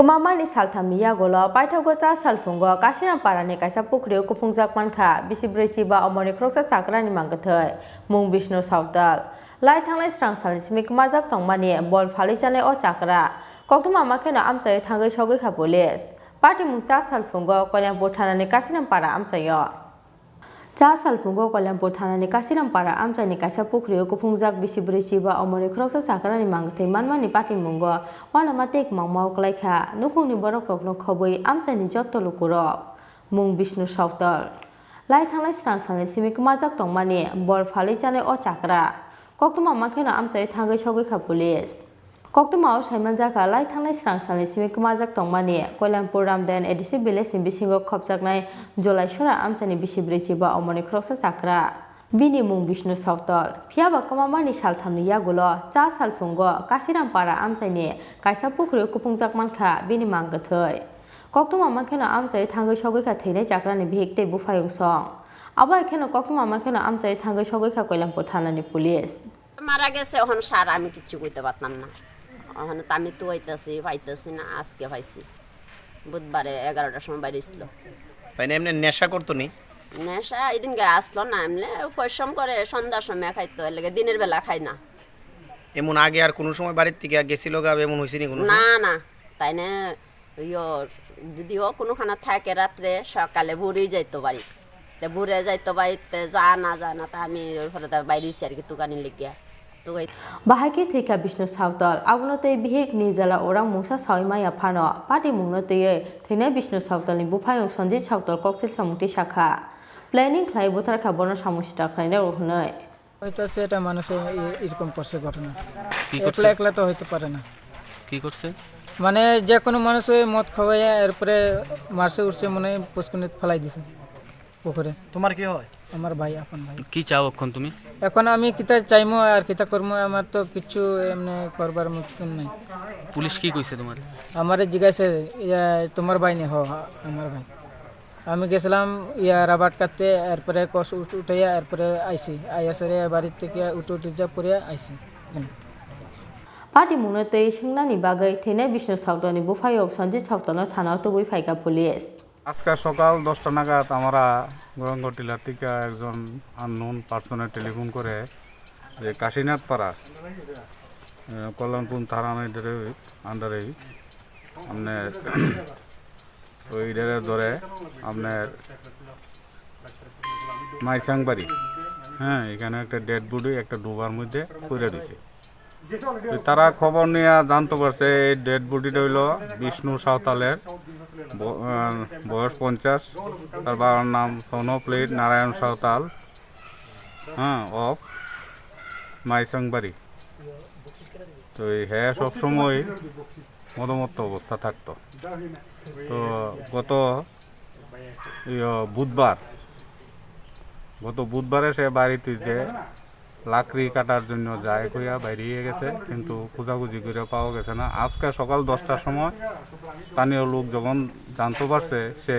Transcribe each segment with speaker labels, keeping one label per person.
Speaker 1: Kemamani salthamiya golo paithago cha salfungo kasina parani kaisa pukriu kupungjak manka bisibreci ba omoni kroksa chakrani mangathai mung Vishnu Sautal lai thanglai strang salni simi kmajak tongmani bol phali chane o chakra koktuma makheno amchai thangai sogoi kha police party mungsa salfungo kolyangpur thanani kasina para amchayo cha salfungo kolyangpur thanani kasina para amchaini kaisa pukriu kupungjak bisibreci ba omoni kroksa chakrani mangathai manmani party mungo wana matek mangmau klaikha nukungni borok rokno khoboi amchaini jotto lukurok mung Vishnu Sautal lai thanglai strang salni simi kmajak tongmani bol phali chane o chakra koktuma makheno amchai thangai sogoi kha police koktuma o saimanjaka lai thanglai strang salni simi kmajak tongmani kolyangpur ramden edisi village ni bisingo khopjaknai jolai sora amchaini bisibreci ba omoni kroksa chakra bini mung Vishnu Sautal phiaba kmamani salthamni yagulo cha salfungo kasirampara amchaini kaisa pukriu kupungjak mankha bini manggathai koktuma makheno amchai thangai sogoi kha theinai chakrani bhikte bufayung song আবার এখানে কখনো আমাকে না আমচাই থাঙ্গে সগৈ খা কইলামপুর থানানি police
Speaker 2: মারা গেছে এখন সার আমি কিছু কইতে পারতাম না এখন তো আমি তো পাইতেছি না আজকে পাইছি বুধবারে 11টার সময় বাইরে ছিল
Speaker 3: মানে এমনি নেশা করতো নি
Speaker 2: নেশা এদিন গে আসলো না এমনি পরিশ্রম করে সন্ধ্যার সময় খাইতো এর লাগে দিনের বেলা খাই না
Speaker 3: এমন আগে আর কোন সময় বাড়ির থেকে গেছিল গা এমন হইছিনি কোন
Speaker 2: না না তাই না যদিও কোনোখানে থাকে রাত্রে সকালে ভোরেই যাইতো বাড়ি বুড়ে যাইতো বাড়িতে যা না তা আমি ওই ঘরে বাইরে হইছি আর কি তুকানি লিখিয়া তুকাই
Speaker 1: বাহাকি থেকে Vishnu Sautal আগুনতে বিহেক নিজলা ওরাং মুসা সাইমায়া ফানো পাটি মুংনতে থৈনে Vishnu Sautal ni buphayong Sanjit Sautal koksil samukti শাখা প্ল্যানিং খাই বুতার খাবনো সমস্যা খাইনে রহনই
Speaker 4: হয়তো এটা মানুষে এরকম করছে ঘটনা একলা একলা তো হইতে পারে না
Speaker 5: কি করছে
Speaker 4: মানে যে কোনো মানুষ মদ খাওয়াইয়া এরপরে মারছে উঠছে মনে পুষ্কুনি ফেলাই দিছে পুকুরে
Speaker 3: তোমার কি হয়
Speaker 4: আমার ভাই আপন ভাই
Speaker 5: কি চাও এখন তুমি
Speaker 4: এখন আমি কিতা চাইমু আর কিতা করমু আমার তো কিছু এমনি করবার মতন নাই
Speaker 5: পুলিশ কি কইছে তোমার
Speaker 4: আমারে জিজ্ঞাসা তোমার ভাই নি আমার ভাই আমি গেছিলাম রাবার কাটতে এরপরে কষ উঠাইয়া এরপরে আইছি আইয়াসরে বাড়ি থেকে উঠে যা পরে আইছি
Speaker 1: পাটি মুংনতে সিংনানি বাগৈ থৈনে Vishnu Sautal ni buphayong Sanjit Sautal থানাও তো বই ফাইকা পুলিশ
Speaker 6: আজকে সকাল 10টা নাগাদ আমরা গরঙ্গটিলা থেকে একজন আননোন পার্সনে টেলিফোন করে যে কাশীনাথ পাড়া কল্যাণপুর থানার আন্ডারে আপনার ওই ধরে আপনার মাইসাংবাড়ি হ্যাঁ এখানে একটা ডেড বডি একটা ডুবার মধ্যে পড়ে দিছে তারা খবর নিয়ে জানতে পারছে এই ডেড বডিটা হইল Vishnu Sautalের বয়স 50 তার বাবার নাম সোনপ্লেট নারায়ণ সাঁওতাল হ্যাঁ অফ মাইসাংবাড়ি তো হ্যাঁ সবসময় মদমত্ত অবস্থা থাকতো তো গত বুধবারে সে বাড়িতে লাকড়ি কাটার জন্য যায় কইয়া বাইরে গেছে কিন্তু খোঁজাখুঁজি করে পাওয়া গেছে না আজকে সকাল 10টার সময় স্থানীয় লোক যখন জানতে পারছে সে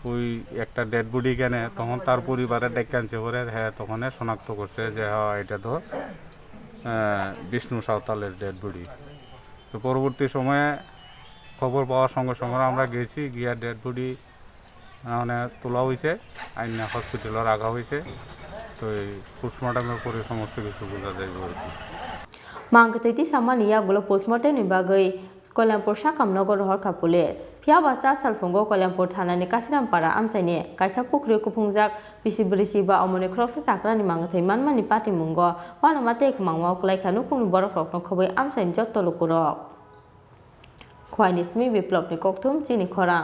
Speaker 6: ওই একটা ডেড বডি কেনে তখন তার পরিবারের ডেকানছে করে হ্যাঁ তখন শনাক্ত করছে যে হ্যাঁ এটা তো Vishnu Sautalের ডেড বডি তো পরবর্তী সময়ে খবর পাওয়ার সঙ্গে সঙ্গে আমরা গেছি গিয়া ডেড বডি মানে তোলা হয়েছে আইনা হসপিটালে রাখা হয়েছে তো এই পোস্টমর্টমের পরে সমস্ত কিছু বোঝা যাইব আর কি
Speaker 1: মাংগতৈতি সামানি ইয়াগুলো পোস্টমর্টেম ni bagৈ কল্যাণপুর সাকামনগর হরকা police phiaba cha salfungo Kalyanpur থানানি kasirampara amchaini kaisa pukriu kupungjak bisibreci ba omoni kroksa chakrani mangathai manmani party mungo wana matek mangmau klaikha nukungni borok rokno khoboi amchaini jotto lukurok khwaini smi biplop ni kokthum chini khora